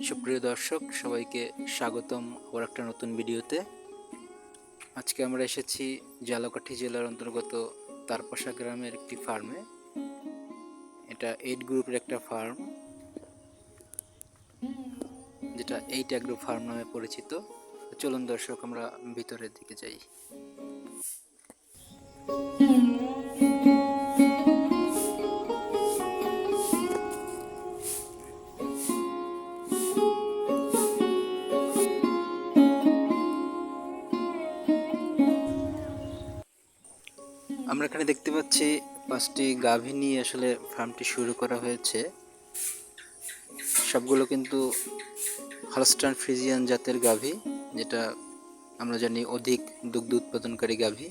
সুপ্রিয় দর্শক, সবাইকে স্বাগতম আবার একটা নতুন ভিডিওতে। আজকে আমরা এসেছি ঝালকাঠি জেলার অন্তর্গত তারপাশা গ্রামের একটি ফার্মে। এটা 8 গ্রুপের একটা ফার্ম, যেটা 8 অ্যাগ্রো ফার্ম নামে পরিচিত। চলুন দর্শক, আমরা ভিতরের দিকে যাই। আমরা এখানে দেখতে পাচ্ছি 5টি গাভী নিয়ে আসলে ফার্মটি শুরু করা হয়েছে। সবগুলো কিন্তু হলস্টাইন ফ্রিজিয়ান জাতের গাভী, যেটা আমরা জানি অধিক দুগ্ধ উৎপাদনকারী গাভী।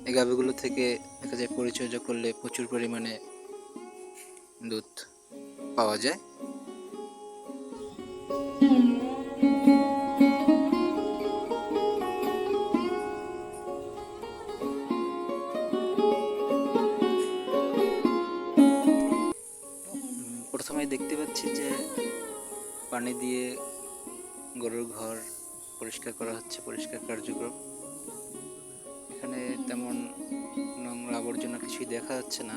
এই গাভীগুলো থেকে দেখা যায় পরিচর্যা করলে প্রচুর পরিমাণে দুধ পাওয়া যায়। প্রথমে দেখতে পাচ্ছি যে পানি দিয়ে গরুর ঘর পরিষ্কার করা হচ্ছে, পরিষ্কার কার্যক্রম। এখানে তেমন নোংরা আবর্জনা কিছুই দেখা যাচ্ছে না,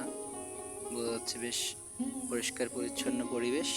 বোঝা যাচ্ছে বেশ পরিষ্কার পরিচ্ছন্ন পরিবেশ।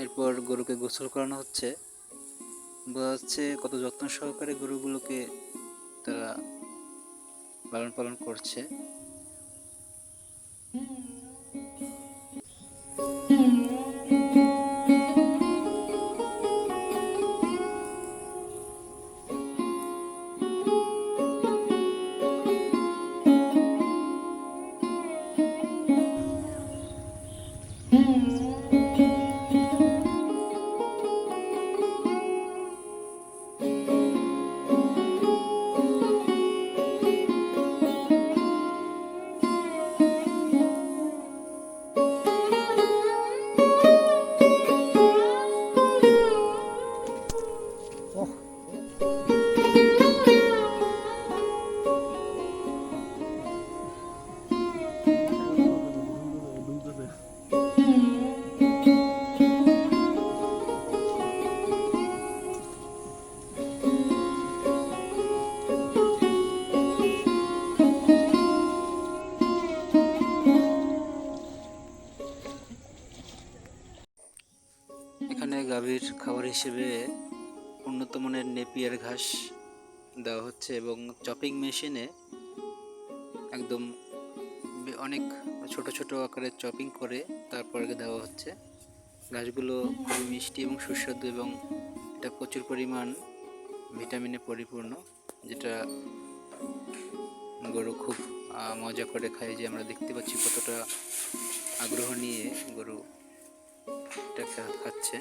এরপর গরুকে গোসল করানো হচ্ছে। বোঝা যাচ্ছে কত যত্ন সহকারে গরুগুলোকে তারা লালন পালন করছে। এখানে গাভীর খাবার হিসেবে উন্নত মানের নেপিয়ার ঘাস দেওয়া হচ্ছে এবং চপিং মেশিনে একদম অনেক ছোট ছোট আকারে চপিং করে তারপরে দেওয়া হচ্ছে। ঘাসগুলো খুবই মিষ্টি এবং সুস্বাদু, এবং এটা প্রচুর পরিমাণ ভিটামিনে পরিপূর্ণ, যেটা গরু খুব মজা করে খায়। যে আমরা দেখতে পাচ্ছি কতটা আগ্রহ নিয়ে গরু এটা খাচ্ছে।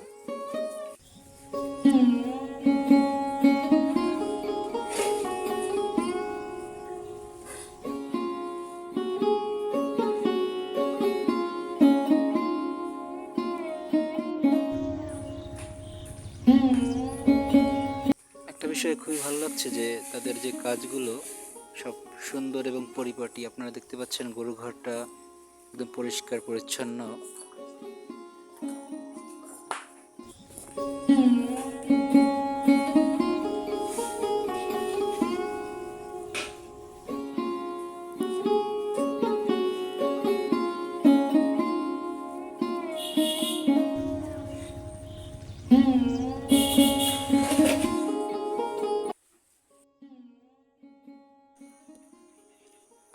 বিষয়ে খুবই ভালো লাগছে যে তাদের যে কাজগুলো সব সুন্দর এবং পরিপাটি। আপনারা দেখতে পাচ্ছেন গরু ঘরটা একদম পরিষ্কার পরিচ্ছন্ন।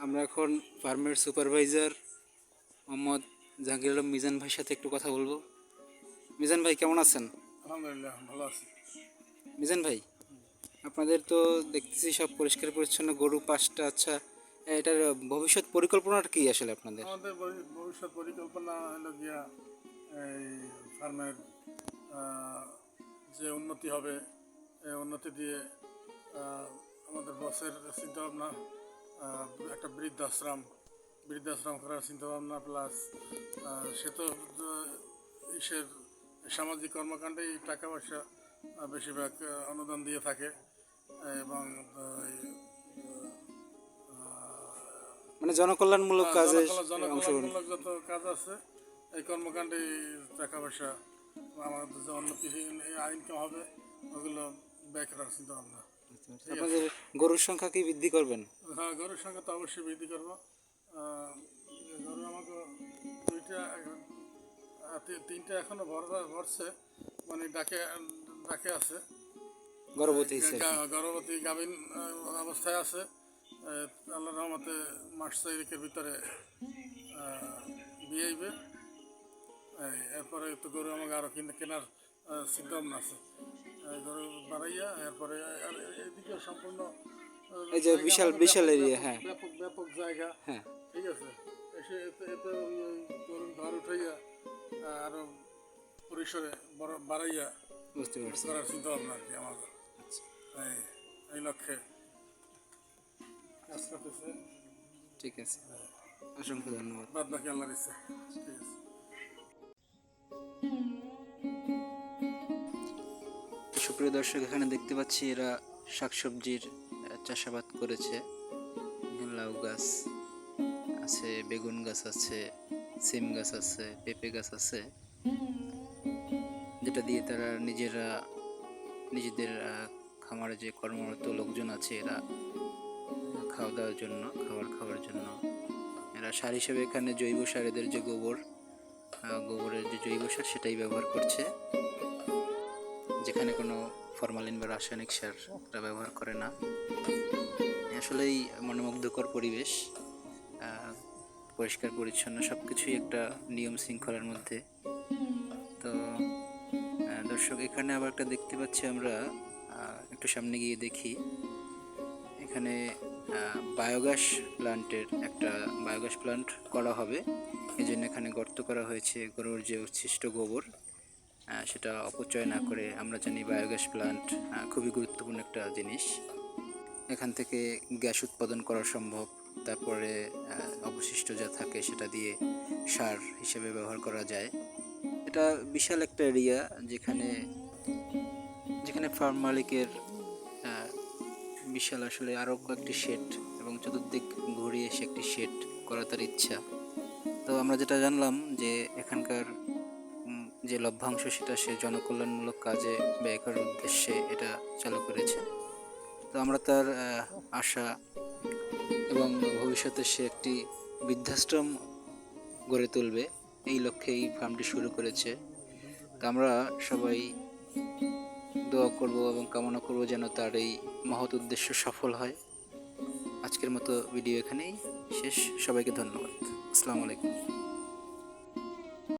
আমরা এখন ফার্মের সুপারভাইজার মোহাম্মদ জাহাঙ্গীর আলম মিজান ভাইয়ের সাথে একটু কথা বলবো। মিজান ভাই কেমন আছেন? আলহামদুলিল্লাহ ভালো আছি। মিজান ভাই, আপনাদের তো দেখতেছি সব পরিষ্কার পরিচ্ছন্ন গরু 5টা। আচ্ছা, এটার ভবিষ্যৎ পরিকল্পনাটা কি আসলে আপনাদের? আমাদের ভবিষ্যৎ পরিকল্পনা হলো গিয়া এই ফার্মের যে উন্নতি হবে, এই উন্নতি দিয়ে আমাদের বসের চিন্তাভাবনা একটা বৃদ্ধাশ্রম করার চিন্তাভাবনা, প্লাস সে তো ইসের সামাজিক কর্মকাণ্ডেই টাকা পয়সা বেশিরভাগ অনুদান দিয়ে থাকে এবং মানে জনকল্যাণমূলক কাজে অংশগ্রহণ। জনকল্যাণমূলক যত কাজ আছে এই কর্মকাণ্ডে টাকা পয়সা আমাদের যে উন্নতি ইনকাম হবে ওগুলো ব্যয় করার চিন্তা ভাবনা। আপনাদের গরুর সংখ্যা কি বৃদ্ধি করবেন? হ্যাঁ, গরুর সংখ্যা তো অবশ্যই বৃদ্ধি করবো। গরু আমাকে দুইটা তিনটা এখনো ভরছে, মানে ডাকে আছে, গর্ভবতী গাভীন অবস্থায় আছে। আল্লাহ রহমতে মাস 4 ভিতরে বিয়ে হইবে। এরপরে তো গরু আমাকে আরও কেনার চিন্তা ভাবনা আছে। গরু বাড়াইয়া এরপরে এদিকে সম্পূর্ণ এই যে বিশাল এরিয়া। হ্যাঁ, ব্যাপক জায়গা। হ্যাঁ, ঠিক আছে, এতে গরুর ঘর উঠাইয়া আরো পরিসরে বাড়াইয়া বুঝতে পারছি। করার চিন্তা ভাবনা আর কি আমাদের। এই লক্ষ্যে কাজ করতেছে। ঠিক আছে, অসংখ্য ধন্যবাদ। বাদ বাকি আল্লাহর ইচ্ছা। ঠিক আছে। সুপ্রিয় দর্শক, এখানে দেখতে পাচ্ছি এরা শাকসবজির চাষাবাদ করেছে। লাউ গাছ আছে, বেগুন গাছ আছে, সিম গাছ আছে, পেঁপে গাছ আছে, যেটা দিয়ে তারা নিজেদের খামারে যে কর্মরত লোকজন আছে এরা খাওয়ার জন্য এরা সার হিসেবে এখানে জৈব সার, এদের যে গোবরের যে জৈব সার সেটাই ব্যবহার করছে, যেখানে কোনো ফরমালিন বা রাসায়নিক সার ব্যবহার করে না। আসলেই মনোমুগ্ধকর পরিবেশ, পরিষ্কার পরিচ্ছন্ন, সব কিছুই একটা নিয়ম শৃঙ্খলার মধ্যে। তো দর্শক, এখানে আবার একটা দেখতে পাচ্ছি আমরা, একটু সামনে গিয়ে দেখি। এখানে বায়োগ্যাস প্লান্ট করা হবে, এই জন্য এখানে গর্ত করা হয়েছে। গরুর যে উচ্ছিষ্ট গোবর সেটা অপচয় না করে, আমরা জানি বায়োগ্যাস প্লান্ট খুবই গুরুত্বপূর্ণ একটা জিনিস। এখান থেকে গ্যাস উৎপাদন করা সম্ভব। তারপরে অবশিষ্ট যা থাকে সেটা দিয়ে সার হিসেবে ব্যবহার করা যায়। এটা বিশাল একটা এরিয়া, যেখানে ফার্ম মালিকের বিশাল আসলে আরও কয়েকটি শেড এবং চতুর্দিক ঘুরিয়ে এসে একটি শেড করা তার ইচ্ছা। তো আমরা যেটা জানলাম যে এখানকার যে লভ্যাংশ সেটা সে জনকল্যাণমূলক কাজে ব্যয় করার উদ্দেশ্যে এটা চালু করেছে। তো আমরা তার আশা এবং ভবিষ্যতে সে একটি বৃদ্ধাশ্রম গড়ে তুলবে এই লক্ষ্যে এই ফার্মটি শুরু করেছে। তো আমরা সবাই দোয়া করব এবং কামনা করব যেন তার এই মহৎ উদ্দেশ্য সফল হয়। আজকের মতো ভিডিও এখানেই শেষ। সবাইকে ধন্যবাদ। আসসালামু আলাইকুম।